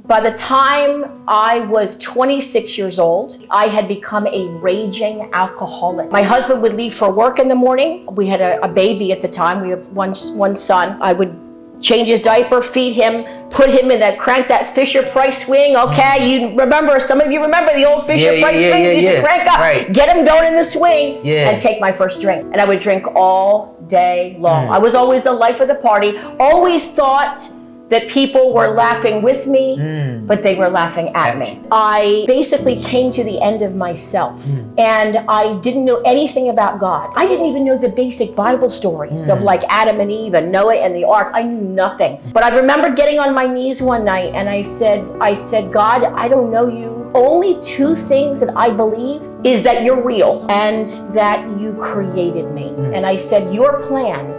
By the time I was 26 years old, I had become a raging alcoholic. My husband would leave for work in the morning. We had a baby at the time. We have one son. I would change his diaper, feed him, put him in crank that Fisher-Price swing. Okay, you remember, some of you remember the old Fisher-Price swing? You used to crank up, get him going in the swing, and take my first drink. And I would drink all day long. I was always the life of the party. Always thought that people were laughing with me, but they were laughing at me. I basically came to the end of myself, and I didn't know anything about God. I didn't even know the basic Bible stories of like Adam and Eve and Noah and the ark. I knew nothing. But I remember getting on my knees one night and I said, God, I don't know you. Only two things that I believe is that you're real and that you created me. And I said, your plan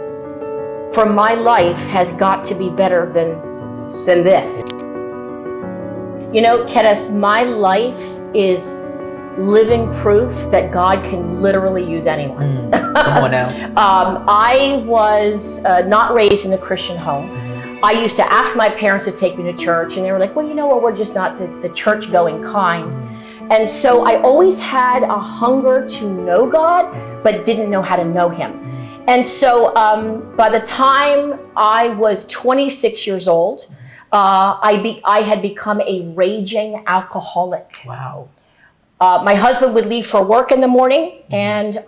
for my life has got to be better than this. You know, Kenneth, my life is living proof that God can literally use anyone. Come on now. I was not raised in a Christian home. I used to ask my parents to take me to church, and they were like, well, you know what, we're just not the church-going kind. And so I always had a hunger to know God, but didn't know how to know Him. And so by the time I was 26 years old, I had become a raging alcoholic. Wow. My husband would leave for work in the morning, and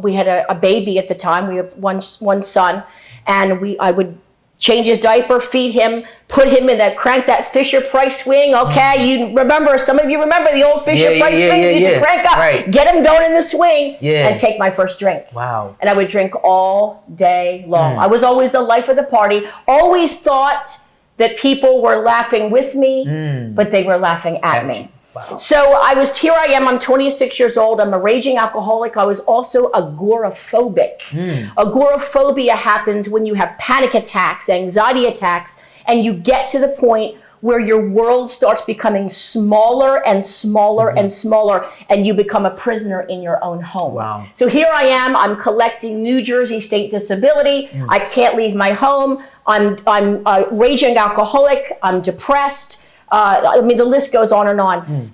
we had a baby at the time. We have one son, and I would change his diaper, feed him, put him in crank that Fisher-Price swing. Okay, you remember, some of you remember the old Fisher-Price swing? You used to crank up, get him going in the swing, and take my first drink. Wow. And I would drink all day long. I was always the life of the party. Always thought that people were laughing with me, but they were laughing at me. Wow. So here I am, I'm 26 years old, I'm a raging alcoholic. I was also agoraphobic. Agoraphobia happens when you have panic attacks, anxiety attacks, and you get to the point where your world starts becoming smaller and smaller and smaller, and you become a prisoner in your own home. Wow. So here I am, I'm collecting New Jersey state disability. I can't leave my home. I'm a raging alcoholic. I'm depressed. I mean, the list goes on.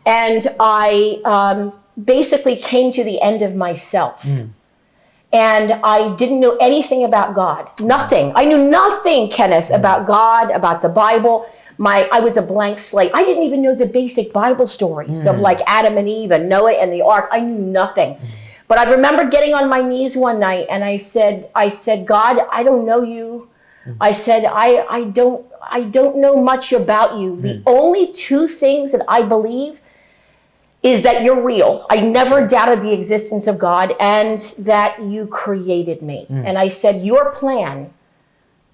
And I basically came to the end of myself. And I didn't know anything about God. Nothing. I knew nothing, Kenneth, about God, about the Bible. I was a blank slate. I didn't even know the basic Bible stories of like Adam and Eve and Noah and the ark. I knew nothing. But I remember getting on my knees one night and I said, God, I don't know you. I said, I don't know much about you. The only two things that I believe is that you're real. I never doubted the existence of God and that you created me. And I said, your plan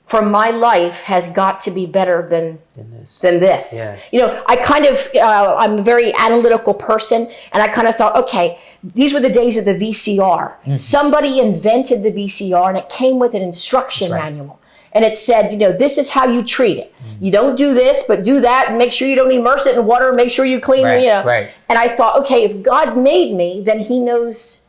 for my life has got to be better than this. Yeah. You know, I'm a very analytical person, and I kind of thought, okay, these were the days of the VCR. Somebody invented the VCR, and it came with an instruction manual. And it said, you know, this is how you treat it. You don't do this, but do that. And make sure you don't immerse it in water. Make sure you clean it. You know. And I thought, okay, if God made me, then He knows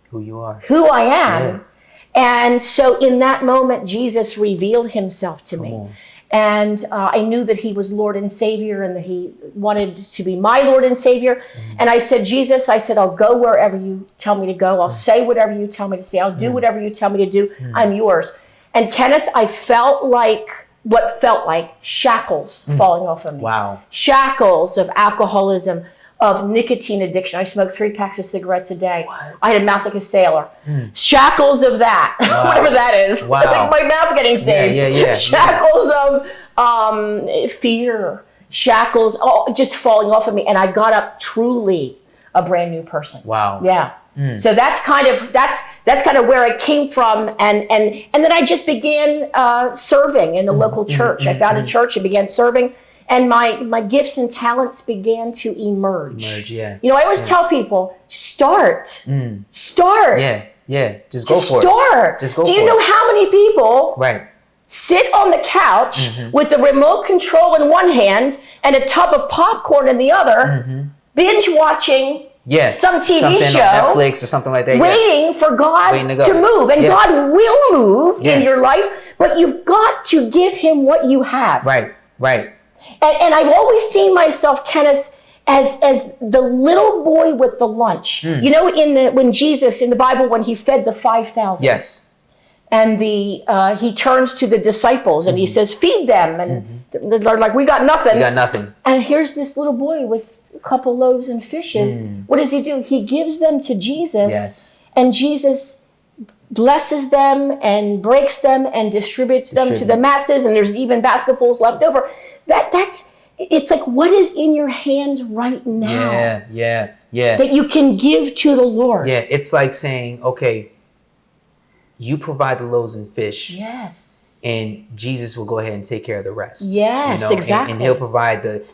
who you are, who I am. And so in that moment, Jesus revealed Himself to me. And I knew that He was Lord and Savior and that He wanted to be my Lord and Savior. And I said, Jesus, I'll go wherever you tell me to go. I'll say whatever you tell me to say. I'll do whatever you tell me to do. I'm yours. And Kenneth, I felt like shackles falling off of me. Wow. Shackles of alcoholism, of nicotine addiction. I smoked 3 packs of cigarettes a day. What? I had a mouth like a sailor. Shackles of that, whatever that is. Wow. Like my mouth getting saved. Shackles of fear. Shackles, just falling off of me. And I got up truly a brand new person. Wow. Yeah. So that's kind of where I came from, and then I just began serving in the local church. I found a church and began serving, and my gifts and talents began to emerge. You know, I always tell people, start. Start. Just go for it. Just go for it. Do you know how many people sit on the couch with the remote control in one hand and a tub of popcorn in the other, binge watching some TV show, on Netflix or something like that, waiting for God to move, and God will move in your life, but you've got to give Him what you have. Right. And I've always seen myself, Kenneth, as the little boy with the lunch. You know, when Jesus in the Bible, when he fed the 5,000. Yes. And he turns to the disciples and he says, feed them. And they're like, we got nothing. We got nothing. And here's this little boy with a couple loaves and fishes. What does he do? He gives them to Jesus. Yes. And Jesus blesses them and breaks them and distributes them to the masses. And there's even basketfuls left over. It's like, what is in your hands right now? Yeah. That you can give to the Lord. Yeah, it's like saying, okay, you provide the loaves and fish. Yes. And Jesus will go ahead and take care of the rest. Yes, exactly. And he'll provide the,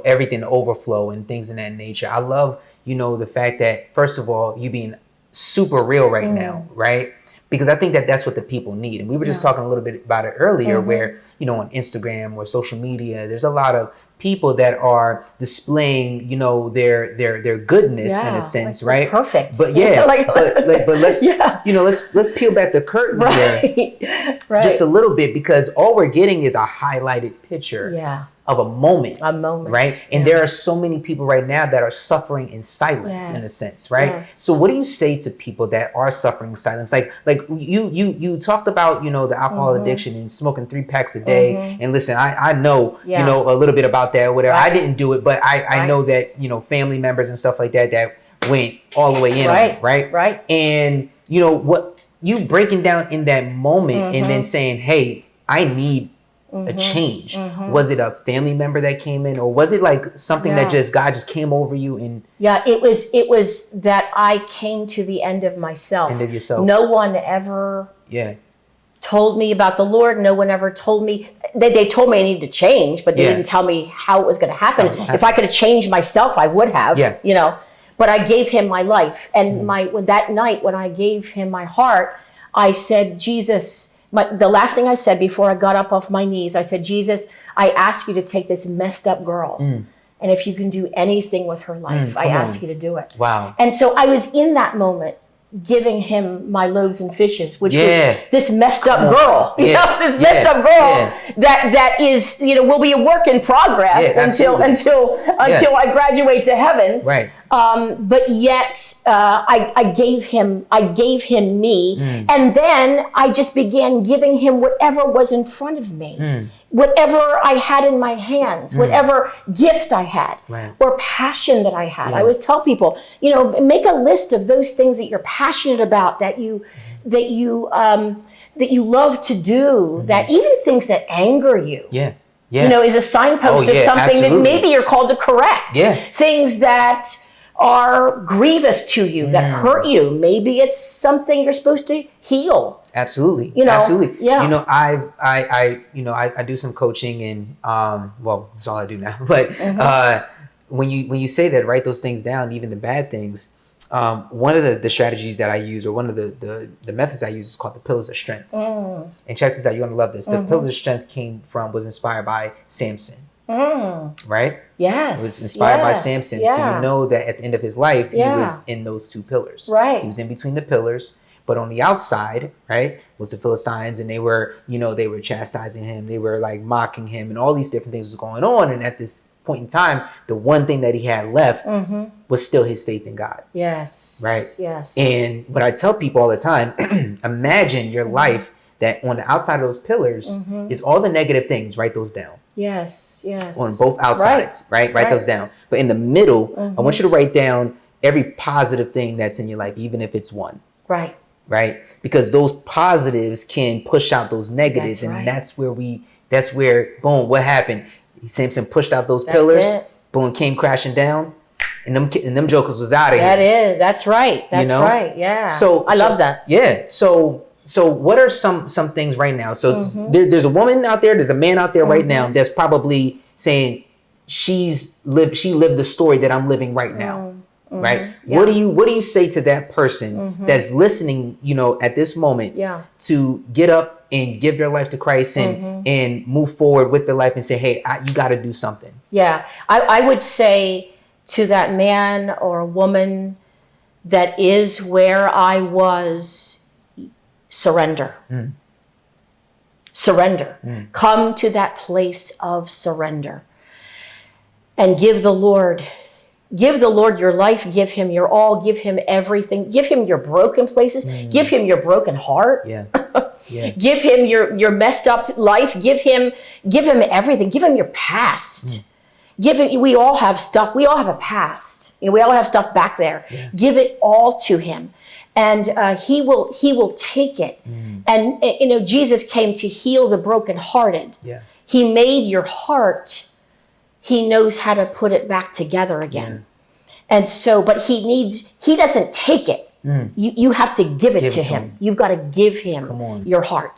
everything, the overflow and things of that nature. I love, the fact that, first of all, you being super real right now, right? Because I think that that's what the people need. And we were just talking a little bit about it earlier where, on Instagram or social media, there's a lot of people that are displaying, their goodness in a sense, like right? Perfect. But but let's let's peel back the curtain here just a little bit, because all we're getting is a highlighted picture of a moment, right? And there are so many people right now that are suffering in silence, in a sense, right? Yes. So what do you say to people that are suffering in silence? Like you talked about, the alcohol addiction and smoking 3 packs a day. And listen, I know, a little bit about that, whatever. I didn't do it, but I know that, family members and stuff like that went all the way in, right? And what you breaking down in that moment and then saying, hey, I need a change. Was it a family member that came in, or was it like something that God just came over you? And it was that I came to the end of myself. End of yourself. No one ever told me about the Lord. No one ever told me. They told me I needed to change, but they didn't tell me how it was going to happen. If I could have changed myself, I would have. But I gave him my life, and that night when I gave him my heart, I said, Jesus. The last thing I said before I got up off my knees, I said, Jesus, I ask you to take this messed up girl. And if you can do anything with her life, I ask you to do it. Wow. And so I was in that moment giving him my loaves and fishes, which was this messed up girl, this messed up girl that is, will be a work in progress until I graduate to heaven. Right. But yet I gave him me, and then I just began giving him whatever was in front of me, whatever I had in my hands, whatever gift I had or passion that I had. I always tell people, make a list of those things that you're passionate about, that you love to do, that even things that anger you. Is a signpost of something that maybe you're called to correct. Things that are grievous to you, that hurt you. Maybe it's something you're supposed to heal. Absolutely. Absolutely. Yeah. I do some coaching, and that's all I do now. But when you say that, write those things down, even the bad things. One of the strategies that I use, or one of the methods I use, is called the pillars of strength. And check this out, you're gonna love this. The pillars of strength was inspired by Samson. Right? Yes. It was inspired by Samson. So you know that at the end of his life, he was in those 2 pillars. Right. He was in between the pillars, but on the outside, right, was the Philistines, and they were chastising him. They were like mocking him, and all these different things was going on. And at this point in time, the one thing that he had left was still his faith in God. Yes. Right? Yes. And what I tell people all the time, imagine your life that on the outside of those pillars is all the negative things. Write those down. Yes. On both outsides, right? Write those down. But in the middle, I want you to write down every positive thing that's in your life, even if it's one. Right. Because those positives can push out those negatives. That's where, boom, what happened? Samson pushed out those pillars, boom, came crashing down, and them jokers was out of here. That's right. Right. Yeah. So I love that. Yeah. So what are some things right now? So there's a woman out there, there's a man out there right now that's probably saying she lived the story that I'm living right now. Right? Yeah. What do you say to that person that's listening, at this moment to get up and give their life to Christ and move forward with their life and say, hey, you got to do something? Yeah. I would say to that man or woman that is where I was, surrender. Surrender. Come to that place of surrender. and give the Lord your life, give him your all, give him everything, give him your broken places, give him your broken heart. Yeah. Yeah. Give him your messed up life, give him everything, give him your past. We all have stuff, we all have a past. We all have stuff back there. Yeah. Give it all to him. And he will take it. And Jesus came to heal the brokenhearted. Yeah. He made your heart. He knows how to put it back together again. And so, but he doesn't take it. You have to give it to him. You've got to give him your heart.